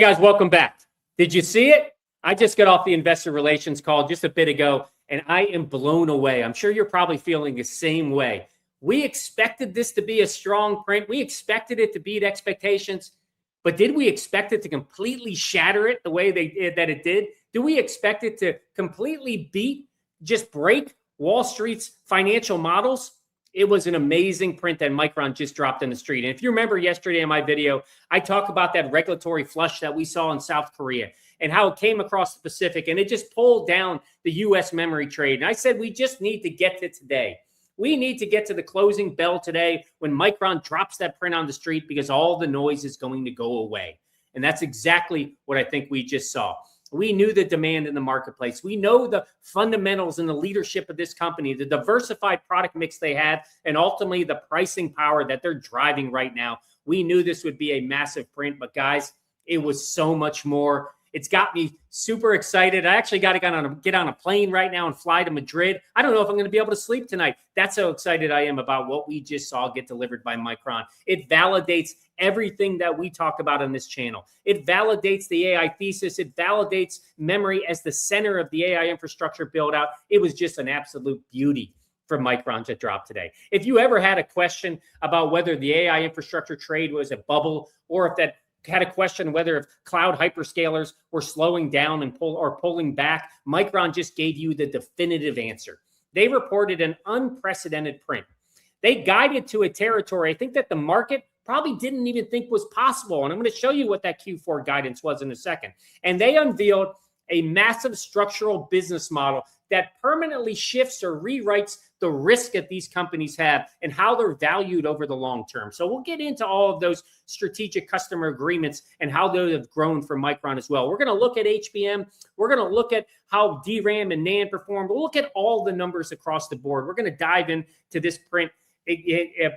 Hey guys, welcome back. Did you see it? I just got off the investor relations call just a bit ago, and I am blown away. I'm sure you're probably feeling the same way. We expected this to be a strong print. We expected it to beat expectations, but did we expect it to completely shatter it the way that it did? Do we expect it to completely just break Wall Street's financial models? It was an amazing print that Micron just dropped in the street. And if you remember yesterday in my video, I talked about that regulatory flush that we saw in South Korea and how it came across the Pacific, and it just pulled down the U.S. memory trade. And I said, we just need to get to today. We need to get to the closing bell today when Micron drops that print on the street, because all the noise is going to go away. And that's exactly what I think we just saw. We knew the demand in the marketplace. We know the fundamentals and the leadership of this company, the diversified product mix they have, and ultimately the pricing power that they're driving right now. We knew this would be a massive print, but guys, it was so much more. It's got me super excited. I actually got to get on a plane right now and fly to Madrid. I don't know if I'm going to be able to sleep tonight. That's how excited I am about what we just saw get delivered by Micron. It validates everything that we talk about on this channel. It validates the AI thesis. It validates memory as the center of the AI infrastructure build out. It was just an absolute beauty for Micron to drop today. If you ever had a question about whether the AI infrastructure trade was a bubble, or if that had a question whether if cloud hyperscalers were slowing down and pulling back, Micron just gave you the definitive answer. They reported an unprecedented print. They guided to a territory I think that the market probably didn't even think was possible. And I'm going to show you what that Q4 guidance was in a second. And they unveiled a massive structural business model that permanently shifts or rewrites the risk that these companies have and how they're valued over the long term. So we'll get into all of those strategic customer agreements and how they have grown for Micron as well. We're going to look at HBM. We're going to look at how DRAM and NAND performed. We'll look at all the numbers across the board. We're going to dive into this print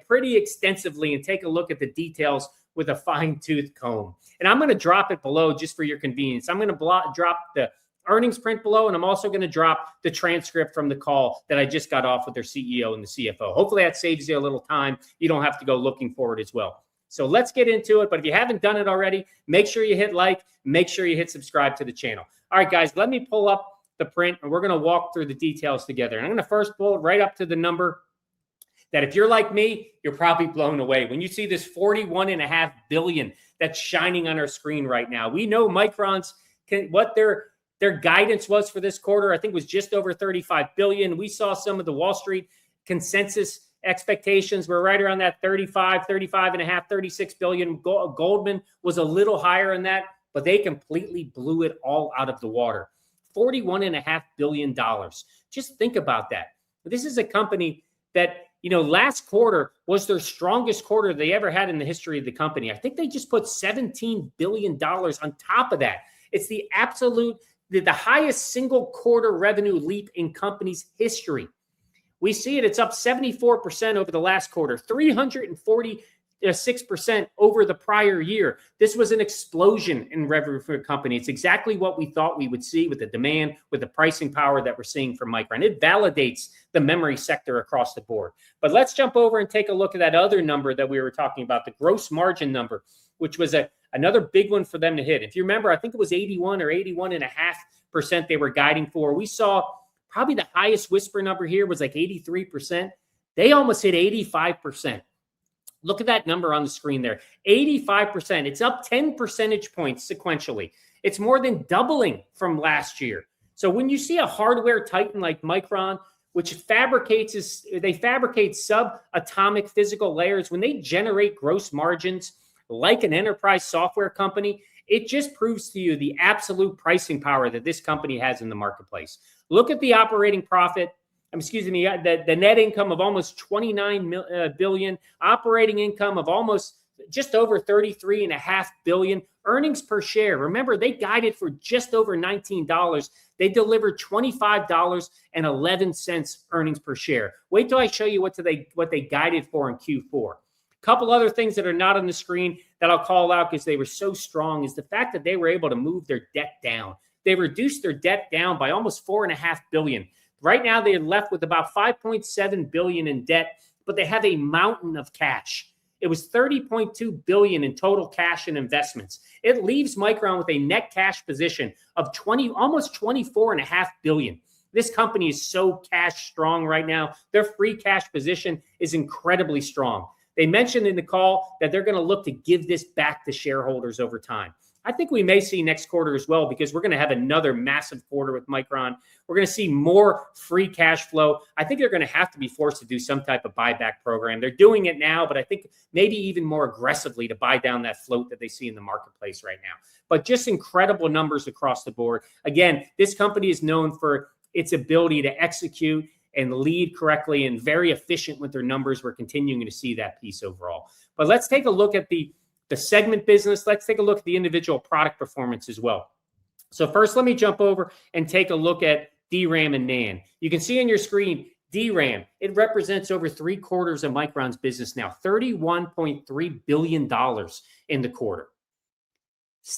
pretty extensively and take a look at the details with a fine-tooth comb. And I'm going to drop it below just for your convenience. I'm going to drop the earnings print below, and I'm also going to drop the transcript from the call that I just got off with their CEO and the CFO. Hopefully that saves you a little time. You don't have to go looking for it as well. So let's get into it. But if you haven't done it already, make sure you hit like, make sure you hit subscribe to the channel. All right, guys, let me pull up the print, and we're going to walk through the details together. And I'm going to first pull it right up to the number that if you're like me, you're probably blown away. When you see this $41.5 billion that's shining on our screen right now, we know Micron's, what their guidance was for this quarter, I think was just over $35 billion. We saw some of the Wall Street consensus expectations were right around that 35.5, 36 billion. Goldman was a little higher than that, but they completely blew it all out of the water. $41.5 billion. Just think about that. This is a company that, last quarter was their strongest quarter they ever had in the history of the company. I think they just put $17 billion on top of that. It's the highest single quarter revenue leap in company's history. We see it. It's up 74% over the last quarter, 346% over the prior year. This was an explosion in revenue for the company. It's exactly what we thought we would see with the demand, with the pricing power that we're seeing from Micron. It validates the memory sector across the board. But let's jump over and take a look at that other number that we were talking about, the gross margin number, which was another big one for them to hit. If you remember, I think it was 81 or 81.5% they were guiding for. We saw probably the highest whisper number here was like 83%. They almost hit 85%. Look at that number on the screen there, 85%. It's up 10 percentage points sequentially. It's more than doubling from last year. So when you see a hardware titan like Micron, which fabricate subatomic physical layers, when they generate gross margins like an enterprise software company, it just proves to you the absolute pricing power that this company has in the marketplace. Look at the operating profit. The net income of almost 29 billion, operating income of almost just over 33.5 billion, earnings per share. Remember, they guided for just over $19. They delivered $25.11 earnings per share. Wait till I show you what they guided for in Q4. Couple other things that are not on the screen that I'll call out because they were so strong is the fact that they were able to move their debt down. They reduced their debt down by almost $4.5 billion. Right now, they're left with about $5.7 billion in debt, but they have a mountain of cash. it was $30.2 billion in total cash and investments. It leaves Micron with a net cash position of almost $24.5 billion. This company is so cash strong right now. Their free cash position is incredibly strong. They mentioned in the call that they're going to look to give this back to shareholders over time. I think we may see next quarter as well, because we're going to have another massive quarter with Micron. We're going to see more free cash flow. I think they're going to have to be forced to do some type of buyback program. They're doing it now, but I think maybe even more aggressively to buy down that float that they see in the marketplace right now. But just incredible numbers across the board. Again, this company is known for its ability to execute and lead correctly and very efficient with their numbers. We're continuing to see that piece overall. But let's take a look at the segment business. Let's take a look at the individual product performance as well. So first, let me jump over and take a look at DRAM and NAND. You can see on your screen, DRAM, it represents over 3/4 of Micron's business now, $31.3 billion in the quarter.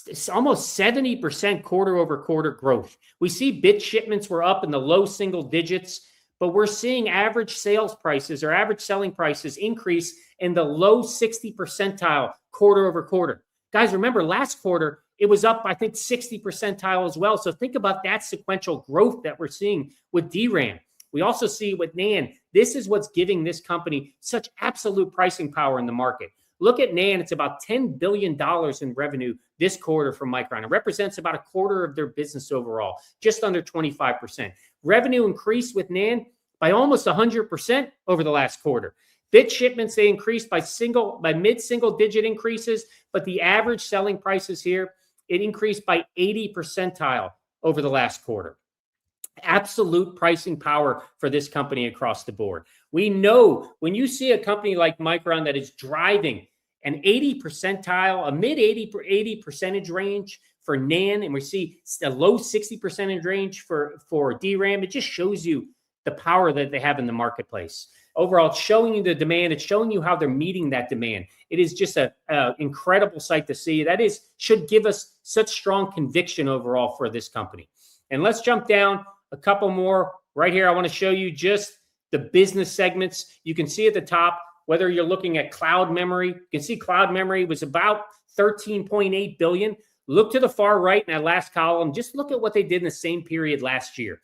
It's almost 70% quarter-over-quarter growth. We see bit shipments were up in the low single digits, but we're seeing average sales prices or average selling prices increase in the low 60 percentile quarter-over-quarter. Guys, remember last quarter, it was up, I think, 60 percentile as well. So think about that sequential growth that we're seeing with DRAM. We also see with NAND, this is what's giving this company such absolute pricing power in the market. Look at NAND, it's about $10 billion in revenue this quarter from Micron. It represents about 1/4 of their business overall, just under 25%. Revenue increased with NAND by almost 100% over the last quarter. Bit shipments, they increased by mid-single digit increases, but the average selling prices here, it increased by 80 percentile over the last quarter. Absolute pricing power for this company across the board. We know when you see a company like Micron that is driving an 80 percentile, a mid 80 percentage range for NAND, and we see a low 60 percentage range for DRAM, it just shows you the power that they have in the marketplace. Overall, it's showing you the demand. It's showing you how they're meeting that demand. It is just an incredible sight to see. That should give us such strong conviction overall for this company. And let's jump down a couple more right here. I want to show you just the business segments. You can see at the top, whether you're looking at cloud memory, you can see cloud memory was about $13.8 billion. Look to the far right in that last column. Just look at what they did in the same period last year.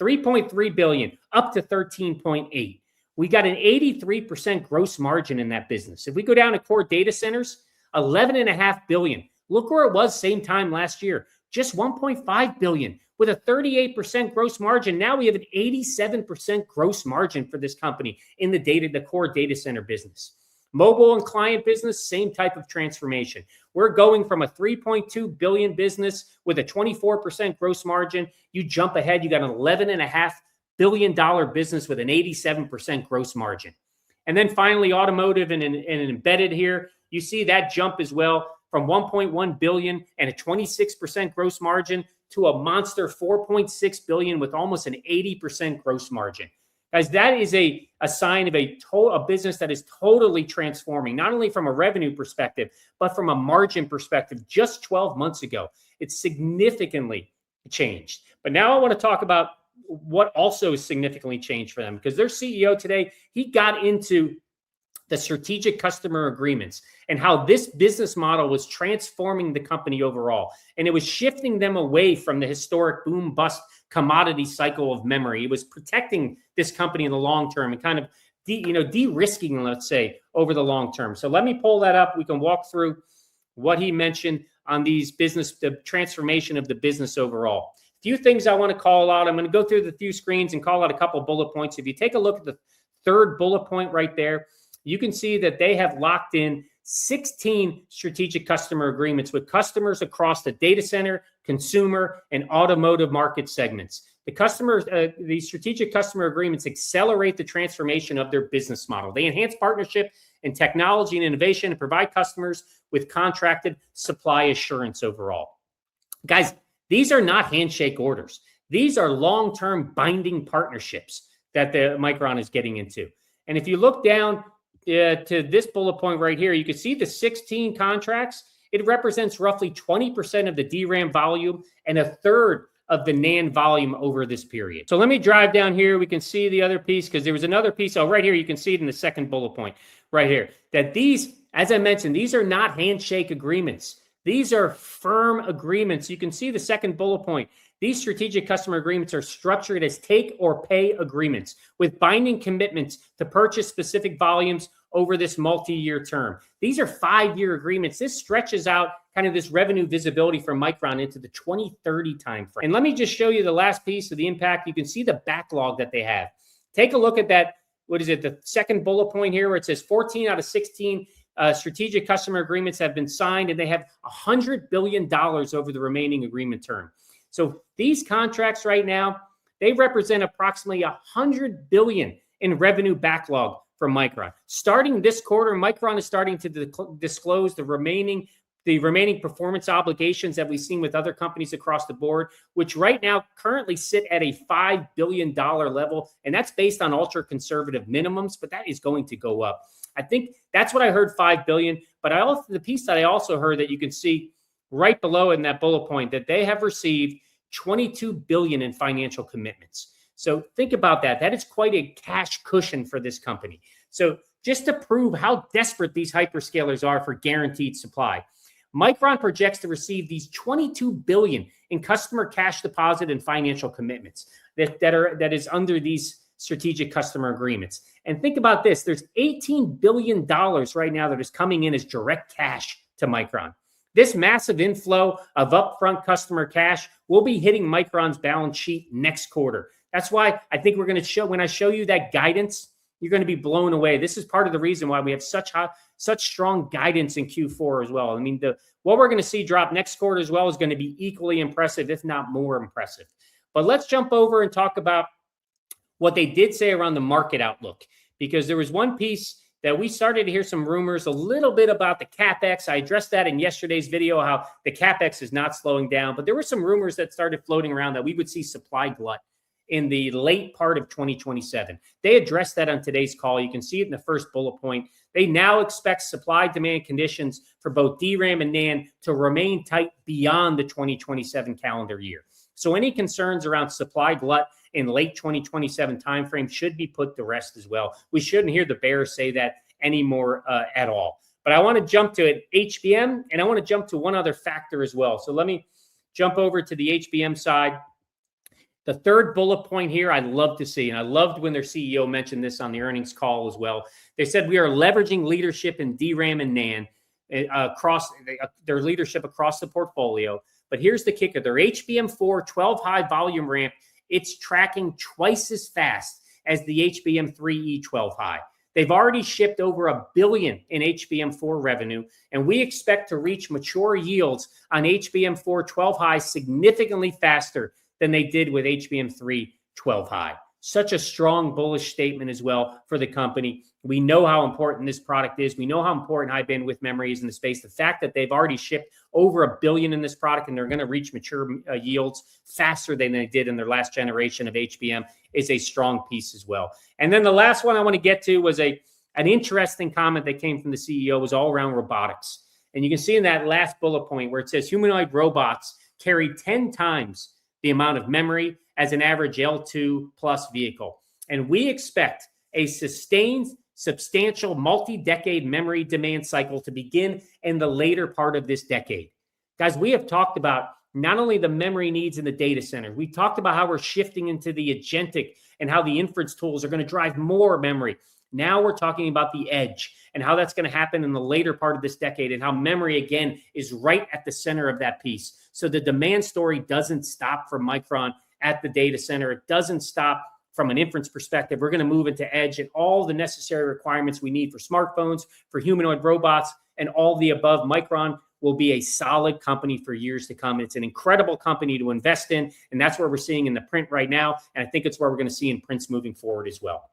$3.3 billion up to $13.8. We got an 83% gross margin in that business. If we go down to core data centers, $11.5 billion. Look where it was same time last year, just $1.5 billion with a 38% gross margin. Now we have an 87% gross margin for this company in the core data center business. Mobile and client business, same type of transformation. We're going from a $3.2 billion business with a 24% gross margin. You jump ahead, you got an $11.5 billion business with an 87% gross margin. And then finally, automotive and embedded here, you see that jump as well from $1.1 billion and a 26% gross margin to a monster $4.6 billion with almost an 80% gross margin. Guys, that is a sign of a business that is totally transforming, not only from a revenue perspective, but from a margin perspective. Just 12 months ago, it's significantly changed. But now I want to talk about what also is significantly changed for them, because their CEO today, he got into the strategic customer agreements and how this business model was transforming the company overall. And it was shifting them away from the historic boom bust commodity cycle of memory. It was protecting this company in the long term and kind of de-risking, let's say, over the long term. So let me pull that up. We can walk through what he mentioned on the transformation of the business overall. Few things I want to call out. I'm going to go through the few screens and call out a couple bullet points. If you take a look at the third bullet point right there, you can see that they have locked in 16 strategic customer agreements with customers across the data center, consumer, and automotive market segments. These strategic customer agreements accelerate the transformation of their business model. They enhance partnership in technology and innovation and provide customers with contracted supply assurance overall. Guys, these are not handshake orders. These are long-term binding partnerships that the Micron is getting into. And if you look down to this bullet point right here, you can see the 16 contracts. It represents roughly 20% of the DRAM volume and 1/3 of the NAND volume over this period. So let me drive down here. We can see the other piece because there was another piece. Oh, right here, you can see it in the second bullet point right here, that these As I mentioned, these are not handshake agreements. These are firm agreements. You can see the second bullet point. These strategic customer agreements are structured as take or pay agreements with binding commitments to purchase specific volumes over this multi-year term. These are 5-year agreements. This stretches out kind of this revenue visibility from Micron into the 2030 timeframe. And let me just show you the last piece of the impact. You can see the backlog that they have. Take a look at that. What is it? The second bullet point here where it says 14 out of 16 strategic customer agreements have been signed, and they have $100 billion over the remaining agreement term. So these contracts right now, they represent approximately $100 billion in revenue backlog for Micron. Starting this quarter, Micron is starting to disclose the remaining performance obligations that we've seen with other companies across the board, which right now currently sit at a $5 billion level. And that's based on ultra conservative minimums, but that is going to go up. I think that's what I heard, $5 billion. But the piece that I also heard that you can see right below in that bullet point, that they have received $22 billion in financial commitments. So think about that. That is quite a cash cushion for this company. So just to prove how desperate these hyperscalers are for guaranteed supply, Micron projects to receive these $22 billion in customer cash deposit and financial commitments that is under these strategic customer agreements. And think about this. There's $18 billion right now that is coming in as direct cash to Micron. This massive inflow of upfront customer cash will be hitting Micron's balance sheet next quarter. That's why I think we're going to show, when I show you that guidance, you're going to be blown away. This is part of the reason why we have such strong guidance in Q4 as well. I mean, what we're going to see drop next quarter as well is going to be equally impressive, if not more impressive. But let's jump over and talk about what they did say around the market outlook, because there was one piece that we started to hear some rumors a little bit about the CapEx. I addressed that in yesterday's video, how the CapEx is not slowing down, but there were some rumors that started floating around that we would see supply glut in the late part of 2027. They addressed that on today's call. You can see it in the first bullet point. They now expect supply-demand conditions for both DRAM and NAND to remain tight beyond the 2027 calendar year. So any concerns around supply glut in late 2027 timeframe should be put to rest as well. We shouldn't hear the bears say that anymore at all. But I want to jump to it, HBM, and I want to jump to one other factor as well. So let me jump over to the HBM side. The third bullet point here, I love to see, and I loved when their CEO mentioned this on the earnings call as well. They said we are leveraging leadership in DRAM and NAND across their leadership across the portfolio. But here's the kicker: their HBM4 12-high volume ramp, it's tracking twice as fast as the HBM3E 12-high. They've already shipped over $1 billion in HBM4 revenue, and we expect to reach mature yields on HBM4 12-high significantly faster than they did with HBM3 12-high. Such a strong bullish statement as well for the company. We know how important this product is. We know how important high bandwidth memory is in the space. The fact that they've already shipped over $1 billion in this product and they're going to reach mature yields faster than they did in their last generation of HBM is a strong piece as well. And then the last one I want to get to was an interesting comment that came from the CEO, was all around robotics. And you can see in that last bullet point where it says humanoid robots carry 10 times the amount of memory as an average L2 plus vehicle. And we expect a sustained, substantial multi-decade memory demand cycle to begin in the later part of this decade. Guys, we have talked about not only the memory needs in the data center, we talked about how we're shifting into the agentic and how the inference tools are going to drive more memory. Now we're talking about the edge and how that's going to happen in the later part of this decade, and how memory, again, is right at the center of that piece. So the demand story doesn't stop for Micron at the data center. It doesn't stop from an inference perspective. We're going to move into edge and all the necessary requirements we need for smartphones, for humanoid robots, and all the above. Micron will be a solid company for years to come. It's an incredible company to invest in, and that's what we're seeing in the print right now. And I think it's where we're going to see in prints moving forward as well.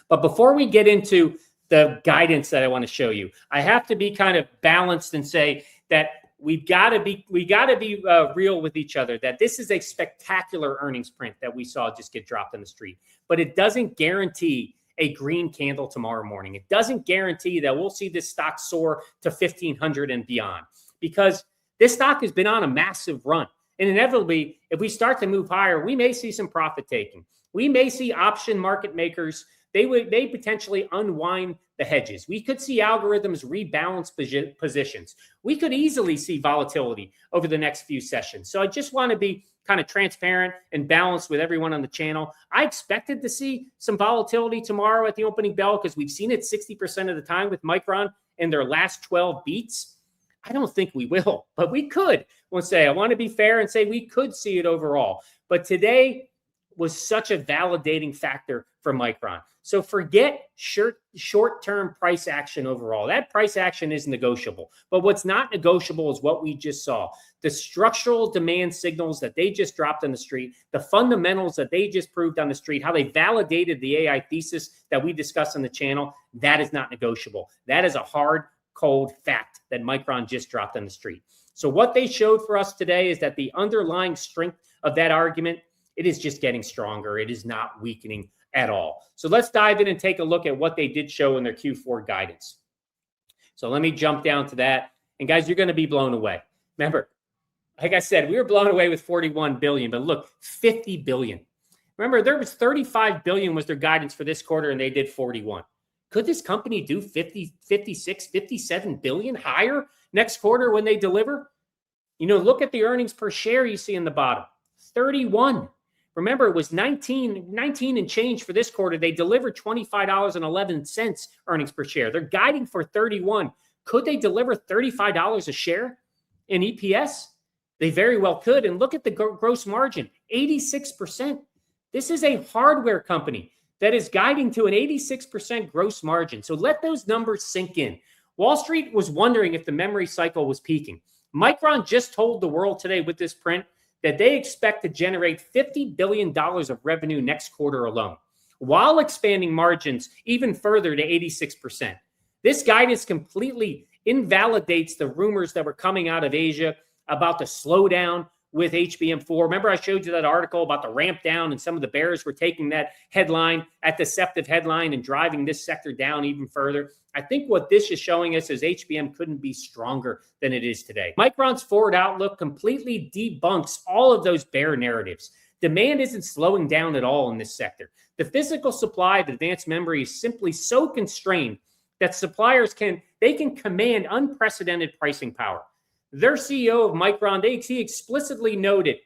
But before we get into the guidance that I want to show you, I have to be kind of balanced and say that we got to be real with each other, that this is a spectacular earnings print that we saw just get dropped in the street. But it doesn't guarantee a green candle tomorrow morning. It doesn't guarantee that we'll see this stock soar to 1,500 and beyond, because this stock has been on a massive run. And inevitably, if we start to move higher, we may see some profit taking. We may see option market makers they potentially unwind the hedges. We could see algorithms rebalance positions. We could easily see volatility over the next few sessions. So I just want to be kind of transparent and balanced with everyone on the channel. I expected to see some volatility tomorrow at the opening bell because we've seen it 60% of the time with Micron in their last 12 beats. I don't think we will, but we could. We'll say, I want to be fair and say we could see it overall. But today was such a validating factor for Micron. So forget short-term price action overall. That price action is negotiable. But what's not negotiable is what we just saw. The structural demand signals that they just dropped on the street, the fundamentals that they just proved on the street, how they validated the AI thesis that we discussed on the channel, that is not negotiable. That is a hard, cold fact that Micron just dropped on the street. So what they showed for us today is that the underlying strength of that argument, it is just getting stronger. It is not weakening at all. So let's dive in and take a look at what they did show in their Q4 guidance. So let me jump down to that. And guys, you're going to be blown away. Remember, like I said, we were blown away with 41 billion, but look, 50 billion. Remember, there was 35 billion was their guidance for this quarter, and they did 41. Could this company do 50, 56, 57 billion higher next quarter when they deliver? You know, look at the earnings per share you see in the bottom, 31. Remember, it was 19 and change for this quarter. They delivered $25.11 earnings per share. They're guiding for 31. Could they deliver $35 a share in EPS? They very well could. And look at the gross margin, 86%. This is a hardware company that is guiding to an 86% gross margin. So let those numbers sink in. Wall Street was wondering if the memory cycle was peaking. Micron just told the world today with this print that they expect to generate $50 billion of revenue next quarter alone, while expanding margins even further to 86%. This guidance completely invalidates the rumors that were coming out of Asia about the slowdown with HBM4. Remember, I showed you that article about the ramp down, and some of the bears were taking that headline, that deceptive headline, and driving this sector down even further. I think what this is showing us is HBM couldn't be stronger than it is today. Micron's forward outlook completely debunks all of those bear narratives. Demand isn't slowing down at all in this sector. The physical supply of advanced memory is simply so constrained that suppliers can command unprecedented pricing power. Their CEO of Micron, he explicitly noted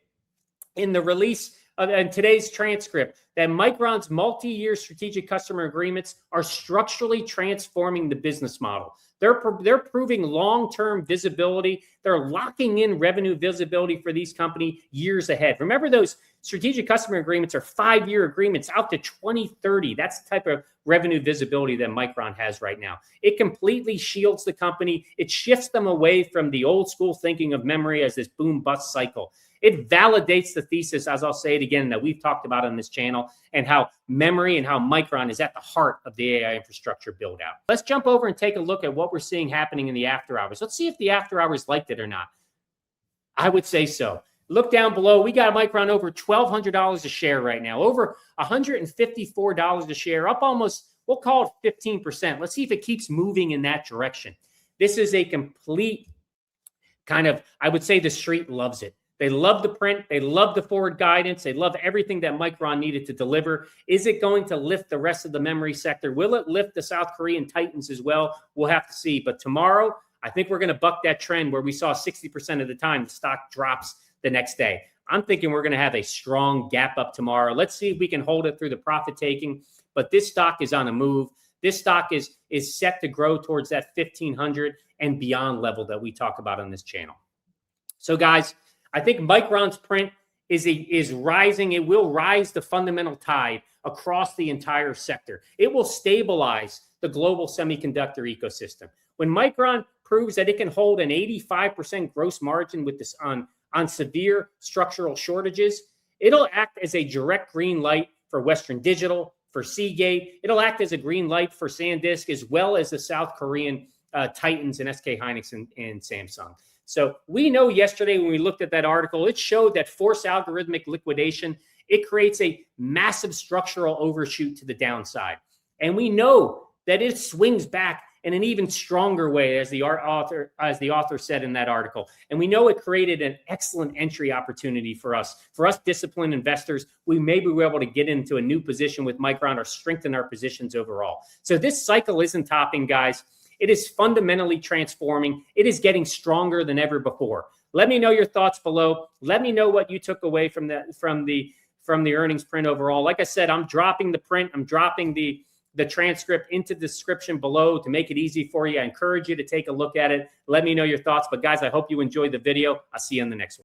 in the release of today's transcript that Micron's multi-year strategic customer agreements are structurally transforming the business model. They're proving long-term visibility. They're locking in revenue visibility for these companies years ahead. Remember, those strategic customer agreements are 5-year agreements out to 2030. That's the type of revenue visibility that Micron has right now. It completely shields the company. It shifts them away from the old school thinking of memory as this boom-bust cycle. It validates the thesis, as I'll say it again, that we've talked about on this channel, and how memory and how Micron is at the heart of the AI infrastructure build out. Let's jump over and take a look at what we're seeing happening in the after hours. Let's see if the after hours liked it or not. I would say so. Look down below. We got Micron over $1,200 a share right now, over $154 a share, up almost, we'll call it 15%. Let's see if it keeps moving in that direction. This is a complete kind of, I would say the street loves it. They love the print. They love the forward guidance. They love everything that Micron needed to deliver. Is it going to lift the rest of the memory sector? Will it lift the South Korean titans as well? We'll have to see. But tomorrow, I think we're going to buck that trend where we saw 60% of the time the stock drops the next day. I'm thinking we're going to have a strong gap up tomorrow. Let's see if we can hold it through the profit taking. But this stock is on a move. This stock is set to grow towards that 1,500 and beyond level that we talk about on this channel. So guys, I think Micron's print is rising. It will rise the fundamental tide across the entire sector. It will stabilize the global semiconductor ecosystem. When Micron proves that it can hold an 85% gross margin with this on severe structural shortages, it'll act as a direct green light for Western Digital, for Seagate. It'll act as a green light for SanDisk, as well as the South Korean titans and SK Hynix and Samsung. So we know yesterday when we looked at that article, it showed that forced algorithmic liquidation, it creates a massive structural overshoot to the downside. And we know that it swings back in an even stronger way, as the author said in that article. And we know it created an excellent entry opportunity for us disciplined investors. We may be able to get into a new position with Micron or strengthen our positions overall. So this cycle isn't topping, guys. It is fundamentally transforming. It is getting stronger than ever before. Let me know your thoughts below. Let me know what you took away from the earnings print overall. Like I said, I'm dropping the print. I'm dropping the transcript into the description below to make it easy for you. I encourage you to take a look at it. Let me know your thoughts. But guys, I hope you enjoyed the video. I'll see you on the next one.